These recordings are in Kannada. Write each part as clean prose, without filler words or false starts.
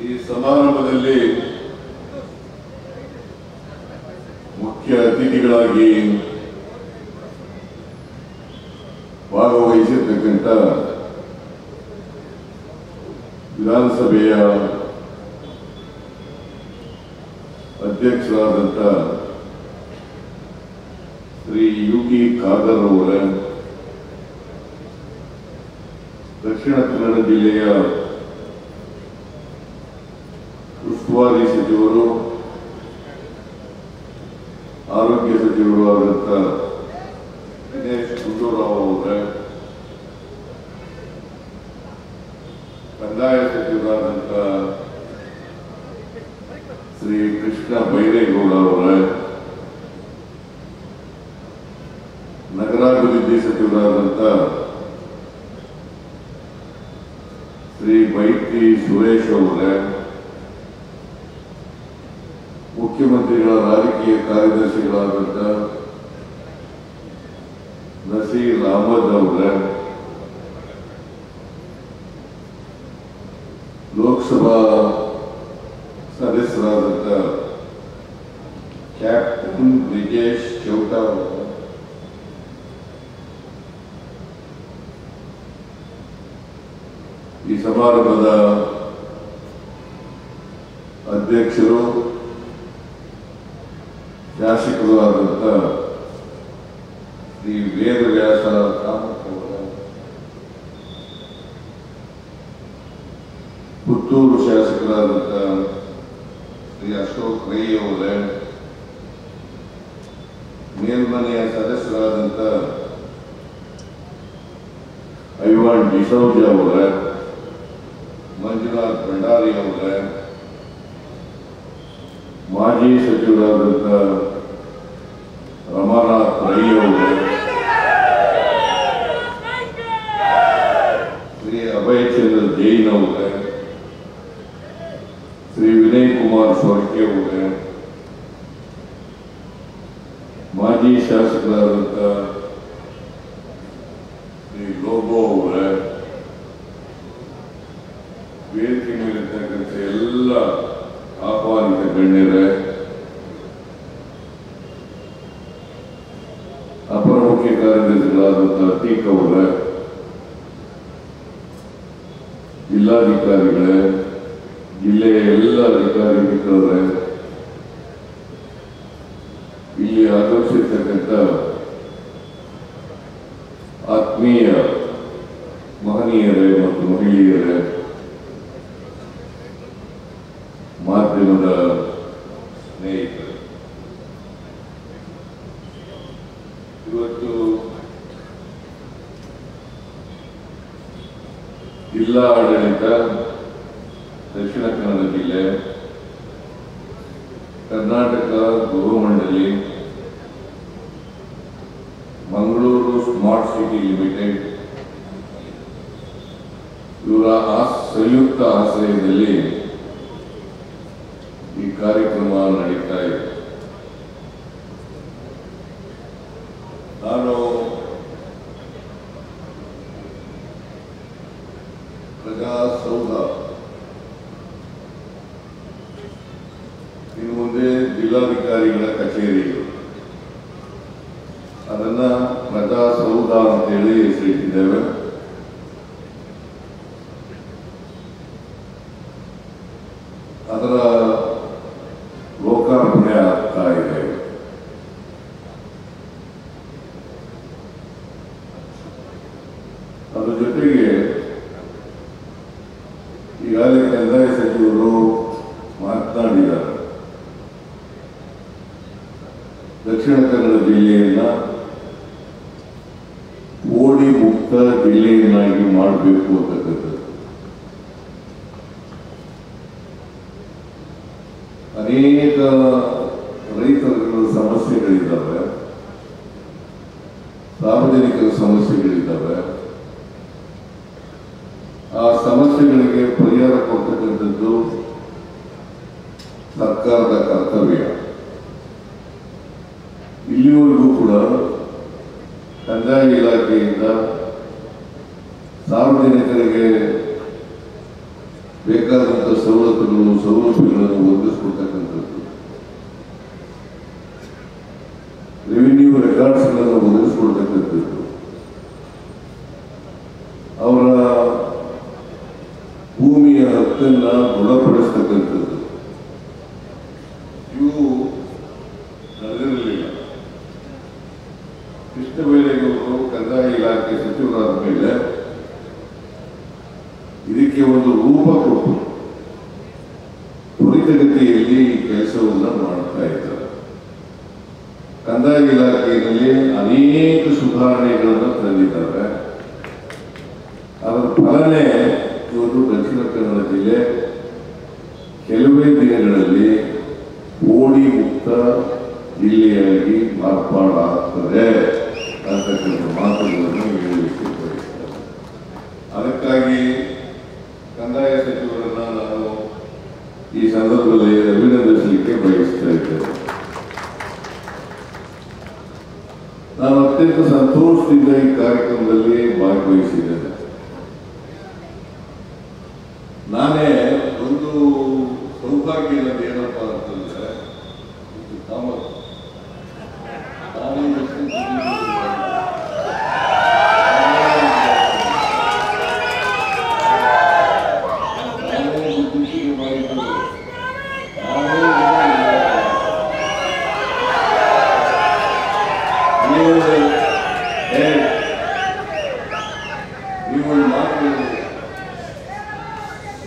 ಈ ಸಮಾರಂಭದಲ್ಲಿ ಮುಖ್ಯ ಅತಿಥಿಗಳಾಗಿ ಭಾಗವಹಿಸಿರ್ತಕ್ಕಂಥ ವಿಧಾನಸಭೆಯ ಅಧ್ಯಕ್ಷರಾದಂಥ ಶ್ರೀ ಯುಟಿ ಖಾದರ್ ಅವರ, ದಕ್ಷಿಣ ಕನ್ನಡ ಜಿಲ್ಲೆಯ ಉಸ್ತುವಾರಿ ಸಚಿವರು, ಆರೋಗ್ಯ ಸಚಿವರು ಆದಂಥ ದಿನೇಶ್ ಗುಂಡೂರಾವ್ ಅವರ, ಕಂದಾಯ ಸಚಿವರಾದಂಥ ಶ್ರೀ ಕೃಷ್ಣ ಬೈರೇಗೌಡ ಅವರ, ನಗರಾಭಿವೃದ್ಧಿ ಸಚಿವರಾದಂಥ ಶ್ರೀ ಬೈತಿ ಸುರೇಶ್ ಅವರ, ಮುಖ್ಯಮಂತ್ರಿಗಳ ರಾಜಕೀಯ ಕಾರ್ಯದರ್ಶಿಗಳಾದಂಥ ನಸೀರ್ ಅಹಮದ್ ಅವರ, ಲೋಕಸಭಾ ಸದಸ್ಯರಾದಂಥ ಕ್ಯಾಪ್ಟನ್ ಬ್ರಿಜೇಶ್ ಚೌಟಾ ಅವರ, ಈ ಸಮಾರಂಭದ ಅಧ್ಯಕ್ಷರು, ಶಾಸಕರು ಆದಂಥ ಶ್ರೀ ವೇದವ್ಯಾಸ ಕಾಮತ್ ಅವರ, ಪುತ್ತೂರು ಶಾಸಕರಾದಂಥ ಶ್ರೀ ಅಶೋಕ್ ರೈ ಅವರ, ಮೇಲ್ಮನೆಯ ಸದಸ್ಯರಾದಂಥ ಐವಾನ್ ಡಿಸೌಜ ಅವರ, ಮಂಜುನಾಥ್ ಭಂಡಾರಿ ಅವರ, ಮಾಜಿ ಸಚಿವರಾದಂಥ ರಮಾನಾಥ್ ರೈ ಅವರು, ಶ್ರೀ ಅಭಯ್ ಚಂದ್ರ ಜೈನ್ ಅವರ, ಶ್ರೀ ವಿನಯ್ ಕುಮಾರ್ ಸೊರ್ಕೆ ಅವರ, ಮಾಜಿ ಶಾಸಕರಾದಂಥ ಶ್ರೀ ಲೋಬೋ ಅವರ, ವೇದಿಕೆ ಮೇಲಿರ್ತಕ್ಕಂಥ ಎಲ್ಲ ಆಹ್ವಾನಿತ ಗಣ್ಯರೇ, ಅಪರ ಮುಖ್ಯ ಕಾರ್ಯದರ್ಶಿಗಳಾದಂಥ ಅತೀಕ್ ಅವರ, ಜಿಲ್ಲಾಧಿಕಾರಿಗಳೇ, ಜಿಲ್ಲೆಯ ಎಲ್ಲ ಅಧಿಕಾರಿ ಮಿತ್ರರೇ, ಇಲ್ಲಿ ಆಗಮಿಸಿರ್ತಕ್ಕಂಥ ಆತ್ಮೀಯ ಮಹನೀಯರೇ ಮತ್ತು ಮಹಿಳೆಯರೇ, ಮಾಧ್ಯಮದ ಸ್ನೇಹಿತರು, ಇವತ್ತು ಜಿಲ್ಲಾ ಆಡಳಿತ, ದಕ್ಷಿಣ ಕನ್ನಡ ಜಿಲ್ಲೆ, ಕರ್ನಾಟಕ ಗೃಹ ಮಂಡಳಿ, ಮಂಗಳೂರು ಸ್ಮಾರ್ಟ್ ಸಿಟಿ ಲಿಮಿಟೆಡ್ ಇವರ ಸಂಯುಕ್ತ ಆಶ್ರಯದಲ್ಲಿ ಈ ಕಾರ್ಯಕ್ರಮ ನಡೀತಾ ಇದೆ. ನಾನು ಪ್ರಜಾಸೌಧ ಇನ್ನು ಮುಂದೆ ಜಿಲ್ಲಾಧಿಕಾರಿಗಳ ಕಚೇರಿಗಳು, ಅದನ್ನ ಪ್ರಜಾಸೌಧ ಅಂತೇಳಿ ಹೆಸರಿಟ್ಟಿದ್ದೇವೆ. ಅದರ ಲೋಕಾರ್ಪಣೆ ಆಗ್ತಾ ಇದೆ. ಅದರ ಜೊತೆಗೆ ಈಗಾಗಲೇ ಕಂದಾಯ ಸಚಿವರು ಮಾತನಾಡಿದ್ದಾರೆ. ದಕ್ಷಿಣ ಕನ್ನಡ ಜಿಲ್ಲೆಯನ್ನ ಓಡಿ ಮುಕ್ತ ಜಿಲ್ಲೆಯನ್ನಾಗಿ ಮಾಡಬೇಕು ಅಂತಕ್ಕಂಥದ್ದು. ಅನೇಕ ರೈತರ ಸಮಸ್ಯೆಗಳಿದ್ದಾವೆ, ಸಾರ್ವಜನಿಕರ ಸಮಸ್ಯೆಗಳಿದ್ದಾವೆ. ಆ ಸಮಸ್ಯೆಗಳಿಗೆ ಪರಿಹಾರ ಕೊಡ್ತಕ್ಕಂಥದ್ದು ಸರ್ಕಾರದ ಕರ್ತವ್ಯ. ಇಲ್ಲಿವರೆಗೂ ಕೂಡ ಕಂದಾಯ ಇಲಾಖೆಯಿಂದ ಸಾರ್ವಜನಿಕರಿಗೆ ಬೇಕಾದಂಥ ಸೌಲಭ್ಯಗಳನ್ನು ಒದಗಿಸ್ಕೊಡ್ತಕ್ಕಂಥದ್ದು, ರೆವಿನ್ಯೂ ರೆಕಾರ್ಡ್ಸ್ಗಳನ್ನು ಒದಗಿಸ್ಕೊಡ್ತಕ್ಕಂಥದ್ದು, ಅವರ ಭೂಮಿಯ ಹಕ್ಕನ್ನು ದೃಢಪಡಿಸ್ತಕ್ಕಂಥದ್ದು ಇವು ನಡೆದಿರಲಿಲ್ಲ. ಕೃಷ್ಣಬೈರೇಗೌಡರು ಕಂದಾಯ ಇಲಾಖೆ ಸಚಿವರಾದ ಮೇಲೆ ಇದಕ್ಕೆ ಒಂದು ರೂಪ ಕೊಟ್ಟು ತ್ವರಿತಗತಿಯಲ್ಲಿ ಈ ಕೆಲಸವನ್ನು ಮಾಡ್ತಾ ಇದ್ದಾರೆ. ಕಂದಾಯ ಇಲಾಖೆಯಲ್ಲಿ ಅನೇಕ ಸುಧಾರಣೆಗಳನ್ನು ತಂದಿದ್ದಾರೆ. ಅದರ ಫಲನೇ ಇವತ್ತು ದಕ್ಷಿಣ ಕನ್ನಡ ಜಿಲ್ಲೆ ಕೆಲವೇ ದಿನಗಳಲ್ಲಿ ಓಡಿ ಮುಕ್ತ ಜಿಲ್ಲೆಯಾಗಿ ಮಾರ್ಪಾಡಾಗ್ತದೆ ಅಂತಕ್ಕಂಥ ಮಾತುಗಳನ್ನು ಹೇಳಲಿಕ್ಕೆ ಬಯಸ್ತಾರೆ. ಅದಕ್ಕಾಗಿ ಕಂದಾಯ ಸಚಿವರನ್ನ ನಾನು ಈ ಸಂದರ್ಭದಲ್ಲಿ ಅಭಿನಂದಿಸಲಿಕ್ಕೆ ಬಯಸ್ತಾ ಇದ್ದೇನೆ. ನಾನು ಅತ್ಯಂತ ಸಂತೋಷದಿಂದ ಈ ಕಾರ್ಯಕ್ರಮದಲ್ಲಿ ಭಾಗವಹಿಸಿದ್ದೇನೆ. ನಾನೇ ಒಂದು ಸೌಭಾಗ್ಯ ಏನಪ್ಪ ಅಂತಂದ್ರೆ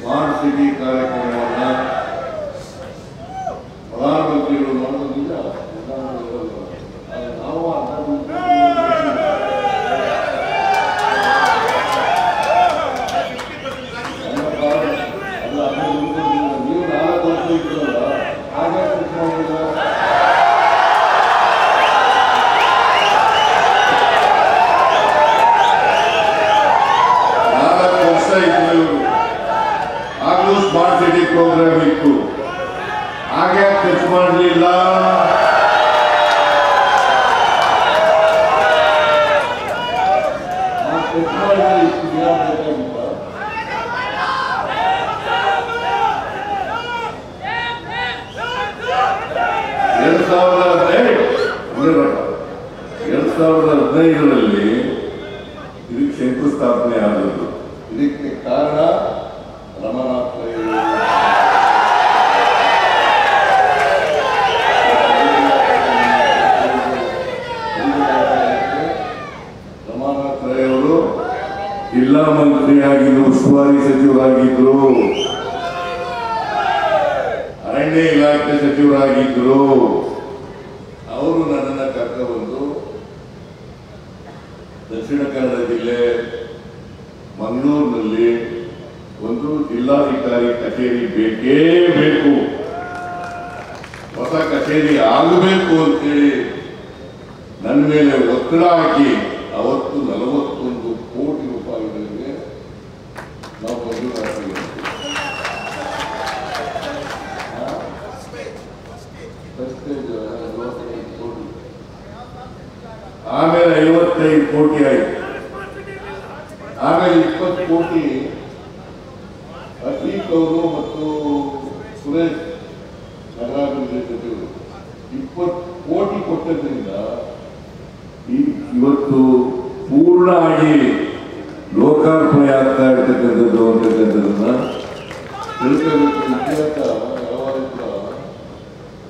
ಸ್ಮಾರ್ಟ್ ಸಿಟಿ ಕಾರ್ಯಕ್ರಮವನ್ನು ಪ್ರಧಾನಮಂತ್ರಿಗಳು ಮಾಡೋದಿಲ್ಲ. ನಾವು ನೀವು 4 ವರ್ಷ ಇದ್ರಲ್ಲ, ಹಾಗೆ ಆಗಲೂ ಸ್ಮಾರ್ಟ್ ಸಿಟಿ ಪ್ರೋಗ್ರಾಮ್ ಇತ್ತು, ಹಾಗೆ ಖರ್ಚು ಮಾಡಲಿಲ್ಲ. ಎರಡು ಸಾವಿರದ 2015ರಲ್ಲಿ ಇದಕ್ಕೆ ಶಂಕುಸ್ಥಾಪನೆ ಆದದ್ದು. ಇದಕ್ಕೆ ಕಾರಣ ರಮನಾಥ್ ರೈ. ರಮನಾಥ್ ರೈ ಅವರು ಜಿಲ್ಲಾ ಮಂತ್ರಿಯಾಗಿದ್ದರು, ಉಸ್ತುವಾರಿ ಸಚಿವರಾಗಿದ್ದರು, ಅರಣ್ಯ ಇಲಾಖೆ ಸಚಿವರಾಗಿದ್ದರು. ಅವರು ನನ್ನನ್ನು ಕರ್ಕೊಂಡು ದಕ್ಷಿಣ ಕನ್ನಡ ಜಿಲ್ಲೆ ಮಂಗಳೂರಿನಲ್ಲಿ ಒಂದು ಜಿಲ್ಲಾಧಿಕಾರಿ ಕಚೇರಿ ಬೇಕೇ ಬೇಕು, ಹೊಸ ಕಚೇರಿ ಆಗಬೇಕು ಅಂತೇಳಿ ನನ್ನ ಮೇಲೆ ಒತ್ತಡ ಹಾಕಿ ಅವತ್ತು 41 ಕೋಟಿ ರೂಪಾಯಿಗಳಿಗೆ ನಾವು ಮಂಜೂರಾತಿ. ಆಮೇಲೆ 55 ಕೋಟಿ ಆಯ್ತು. ಆಮೇಲೆ 20 ಕೋಟಿ ಅತೀಕ್ ಅವರು ಮತ್ತು ಸುರೇಶ್ ನಗರಾಭಿವೃದ್ಧಿ ಸಚಿವರು 20 ಕೋಟಿ ಕೊಟ್ಟದ್ರಿಂದ ಇವತ್ತು ಪೂರ್ಣ ಆಗಿ ಲೋಕಾರ್ಪಣೆ ಆಗ್ತಾ ಇರ್ತಕ್ಕಂಥದ್ದು ಅಂತಕ್ಕಂಥದ್ದನ್ನ ತಿಳ್ಕೋಬೇಕು. ಇತಿಹಾಸ ಯಾವಾಗ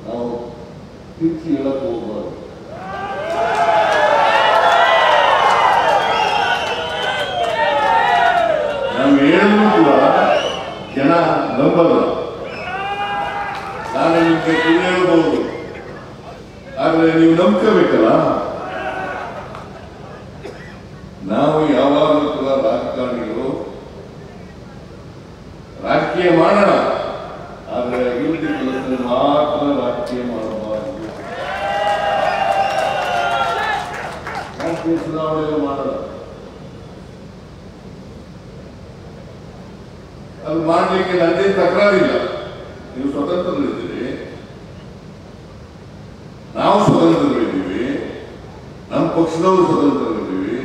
ನಾವು ತಿರುಚಿ ಹೇಳಕ್ ಹೋಗ್ಬಾರ್ದು. ನಾವು ಹೇಳಿದ್ರು ಕೂಡ ಜನ ನಂಬಲ್ಲ. ನಾನು ನಿಮಗೆ ಹೇಳ್ಬಹುದು, ಆದ್ರೆ ನೀವು ನಂಬ್ಕೋಬೇಕಲ್ಲ. ನಾವು ಯಾವಾಗಲೂ ಕೂಡ ರಾಜಕಾರಣಿಗಳು ರಾಜಕೀಯ ಮಾಡೋಣ, ಆದ್ರೆ ಅಭಿವೃದ್ಧಿ ಕೆಲಸದಲ್ಲಿ ಮಾತ್ರ ರಾಜಕೀಯ ಮಾಡಬಾರದು. ರಾಜಕೀಯ ಚುನಾವಣೆ ಮಾಡೋಣ, ಅದು ಮಾಡಲಿಕ್ಕೆ ನನ್ನೇನು ತಕರಾರಿಲ್ಲ. ನೀವು ಸ್ವತಂತ್ರರಿದ್ದೀರಿ, ನಾವು ಸ್ವತಂತ್ರರಿದ್ದೀವಿ, ನಮ್ಮ ಪಕ್ಷದವರು ಸ್ವತಂತ್ರರಿದ್ದೀವಿ,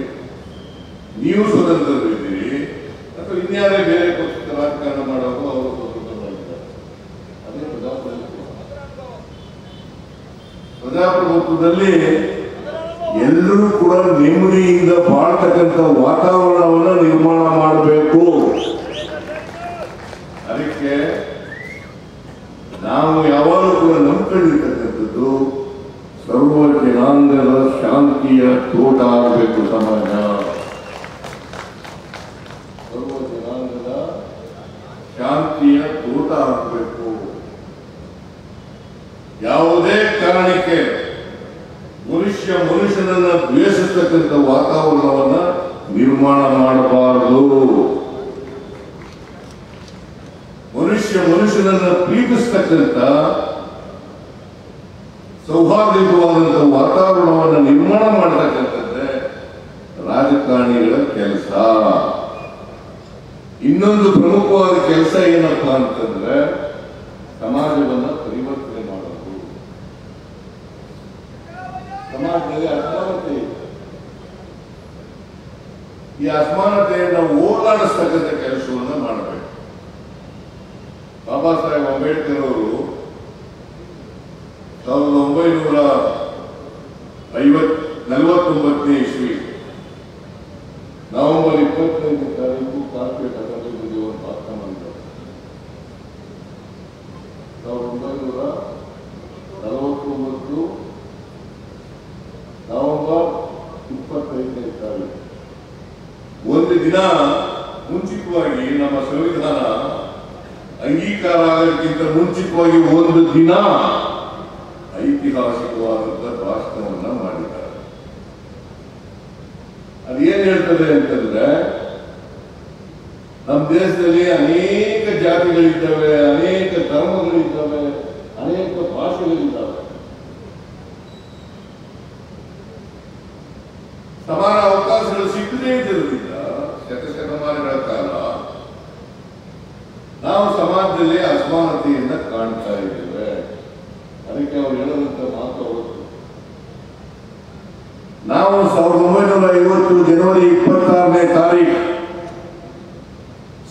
ನೀವು ಸ್ವತಂತ್ರರಿದ್ದೀರಿ. ಅಥವಾ ಇನ್ಯಾರೇ ಬೇರೆ ಪಕ್ಷದ ರಾಜಕಾರಣ ಮಾಡೋದು ಪ್ರಜಾಪ್ರಭುತ್ವದಲ್ಲಿ ಎಲ್ಲರೂ ಕೂಡ ನೆಮ್ಮದಿಯಿಂದ ಬಾಳ್ತಕ್ಕಂಥ ವಾತಾವರಣವನ್ನು ನಿರ್ಮಾಣ ಮಾಡಬೇಕು. ಅದಕ್ಕೆ ನಾವು ಯಾವಾಗಲೂ ಕೂಡ ನಂಬಿಕೊಂಡಿರ್ತಕ್ಕಂಥದ್ದು ಸರ್ವ ಜನಾಂಗದ ಶಾಂತಿಯ ತೋಟ ಆಗಬೇಕು ಸಮಾಜ. ಸರ್ವ ಜನಾಂಗದ ಶಾಂತಿಯ ತೋಟ ಆಗಬೇಕು. ಯಾವುದೇ ಕಾರಣಕ್ಕೆ ಮನುಷ್ಯನನ್ನ ದ್ವೇಷಿಸತಕ್ಕಂಥ ವಾತಾವರಣವನ್ನ ನಿರ್ಮಾಣ ಮಾಡಬಾರದು. ಮನುಷ್ಯನನ್ನ ಪ್ರೀತಿಸ್ತಕ್ಕಂಥ ಸೌಹಾರ್ದಯುತವಾದಂತಹ ವಾತಾವರಣವನ್ನು ನಿರ್ಮಾಣ ಮಾಡತಕ್ಕಂಥದ್ದೇ ರಾಜಕಾರಣಿಗಳ ಕೆಲಸ. ಇನ್ನೊಂದು ಪ್ರಮುಖವಾದ ಕೆಲಸ ಏನಪ್ಪಾ ಅಂತಂದ್ರೆ ಸಮಾಜವನ್ನ ಪರಿವರ್ತನೆ ಮಾಡೋದು. ಸಮಾಜದಲ್ಲಿ ಅಸಮಾನತೆ ಇದೆ. ಈ ಅಸಮಾನತೆಯನ್ನು ಹೋಗಲಾಡಿಸ್ತಕ್ಕಂಥ ಕೆಲಸವನ್ನು ಮಾಡಬೇಕು. ಬಾಬಾ ಸಾಹೇಬ್ ಅಂಬೇಡ್ಕರ್ ಅವರು 1949 ಇಸ್ವಿ ನವೆಂಬರ್ 25ನೇ ತಾರೀಕು ಕಾರ್ಪೊರೇಟ್ ಅಸೆಂಬ್ಲಿ ಒಂದು ಭಾಷಣ ಮಾಡಿದ್ದಾರೆ. 1949 ನವೆಂಬರ್ 25ನೇ ತಾರೀಕು ಒಂದು ದಿನ ಮುಂಚಿತವಾಗಿ ನಮ್ಮ ಸಂವಿಧಾನ ಅಂಗೀಕಾರ ಆಗೋದಕ್ಕಿಂತ ಮುಂಚಿತವಾಗಿ ಒಂದು ದಿನ ಐತಿಹಾಸಿಕವಾದಂತಹ ಭಾಷಣವನ್ನ ಮಾಡಿದ್ದಾರೆ. ಅದೇನ್ ಹೇಳ್ತದೆ ಅಂತಂದ್ರೆ ನಮ್ಮ ದೇಶದಲ್ಲಿ ಅನೇಕ ಜಾತಿಗಳಿದ್ದಾವೆ, ಅನೇಕ ಧರ್ಮಗಳಿದ್ದಾವೆ, ಅನೇಕ ಭಾಷೆಗಳಿದ್ದಾವೆ. ಸಮಾನ ಅವಕಾಶಗಳು ಸಿಕ್ಕದೇ ಇದ್ದಿರಲಿಲ್ಲ ಶತಮಾನಗಳ ಕಾಲ. ನಾವು ಸಮಾಜದಲ್ಲಿ ಅಸಮಾನತೆಯನ್ನ ಕಾಣ್ತಾ ಇದ್ದೇವೆ. ಅದಕ್ಕೆ ಅವರು ಹೇಳುವಂತ ಮಾತು ಅವತ್ತು ನಾವು 1950 ಜನವರಿ 26ನೇ ತಾರೀಕು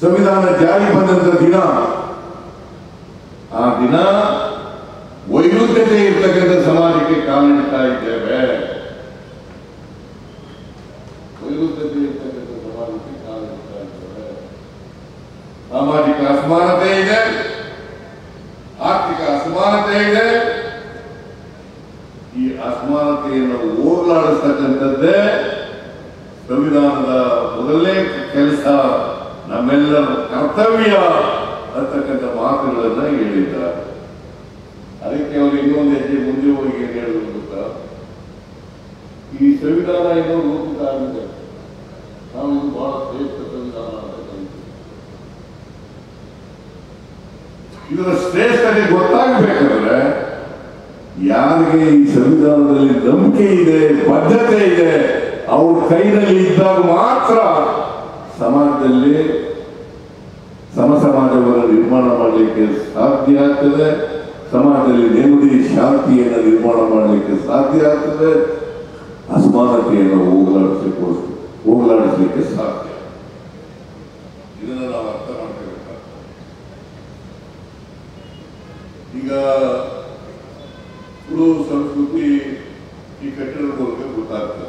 ಸಂವಿಧಾನ ಜಾರಿ ಬಂದಂತ ದಿನ, ಆ ದಿನ ವೈರುಧ್ಯತೆ ಇರ್ತಕ್ಕಂಥ ಸಮಾಜಕ್ಕೆ ಕಾಲಿಡ್ತಾ ಇದ್ದೇವೆ. ವೈರುಧ್ಯತೆ ಇರ್ತಕ್ಕಂಥ ಸಮಾಜಕ್ಕೆ ಕಾಲಿಡ್ತಾ ಇದ್ದೇವೆ. ಸಾಮಾಜಿಕ ಅಸಮಾನತೆ ಇದೆ, ಆರ್ಥಿಕ ಅಸಮಾನತೆ ಇದೆ. ಈ ಅಸಮಾನತೆಯನ್ನು ಹೋಗಲಾಡಿಸ್ತಕ್ಕಂಥದ್ದೇ ಸಂವಿಧಾನದ ಮೊದಲನೇ ಕೆಲಸ, ನಮ್ಮೆಲ್ಲರ ಕರ್ತವ್ಯ ಅಂತಕ್ಕಂಥ ಮಾತುಗಳನ್ನ ಹೇಳಿದ್ದಾರೆ. ಅದಕ್ಕೆ ಅವರು ಇನ್ನೊಂದು ಹೆಜ್ಜೆ ಮುಂದೆ ಹೋಗಿ ಏನು ಹೇಳಿದ್ರು ಗೊತ್ತಾ, ಈ ಸಂವಿಧಾನ ಏನೋ ರೂಪಿತ ಆಗಿದೆ, ನಾವು ಇದು ಬಹಳ ಶ್ರೇಷ್ಠ ಸಂವಿಧಾನ ಅಂತ ಕರೀತೀವಿ. ಇದರ ಶ್ರೇಷ್ಠತೆ ಗೊತ್ತಾಗಬೇಕಾದ್ರೆ ಯಾರಿಗೆ ಈ ಸಂವಿಧಾನದಲ್ಲಿ ನಂಬಿಕೆ ಇದೆ, ಬದ್ಧತೆ ಇದೆ, ಅವ್ರ ಕೈನಲ್ಲಿ ಇದ್ದಾಗ ಮಾತ್ರ ಸಮಾಜದಲ್ಲಿ ಸಮಾಜವನ್ನು ನಿರ್ಮಾಣ ಮಾಡಲಿಕ್ಕೆ ಸಾಧ್ಯ ಆಗ್ತದೆ. ಸಮಾಜದಲ್ಲಿ ನೆಮ್ಮದಿ ಶಾಂತಿಯನ್ನು ನಿರ್ಮಾಣ ಮಾಡಲಿಕ್ಕೆ ಸಾಧ್ಯ ಆಗ್ತದೆ. ಅಸಮಾನತೆಯನ್ನು ಹೋಗಲಾಡಿಸಲಿಕ್ಕೆ ಸಾಧ್ಯ. ಇದನ್ನು ನಾವು ಅರ್ಥ ಮಾಡ್ಕೋಬೇಕಾಗ್ತದೆ. ಈಗ ತುಳು ಸಂಸ್ಕೃತಿ ಈ ಕಟ್ಟಡದ ಮೂಲಕ ಗೊತ್ತಾಗ್ತದೆ.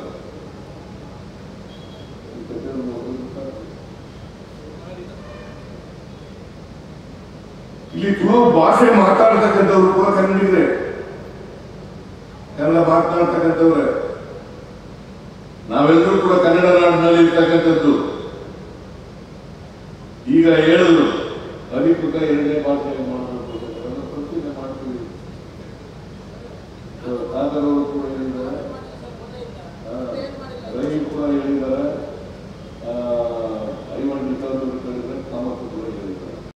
ಇಲ್ಲಿ ತುಳು ಭಾಷೆ ಮಾತಾಡ್ತಕ್ಕಂಥವ್ರು ಕೂಡ ಕನ್ನಡಿಗರೇ, ಕನ್ನಡ ಮಾತನಾಡ್ತಕ್ಕಂಥವ್ರೆ. ನಾವೆಲ್ಲರೂ ಕೂಡ ಕನ್ನಡ ನಾಡಿನಲ್ಲಿ ಇರ್ತಕ್ಕಂಥದ್ದು. ಈಗ ಹೇಳಿದ್ರು ಅಧಿಕೃತ ಎರಡನೇ ಭಾಷೆ ಮಾಡಬೇಕು, ಪ್ರತಿಜ್ಞೆ ಮಾಡ್ತೀವಿ. ಕಾದರವರು ಕೂಡ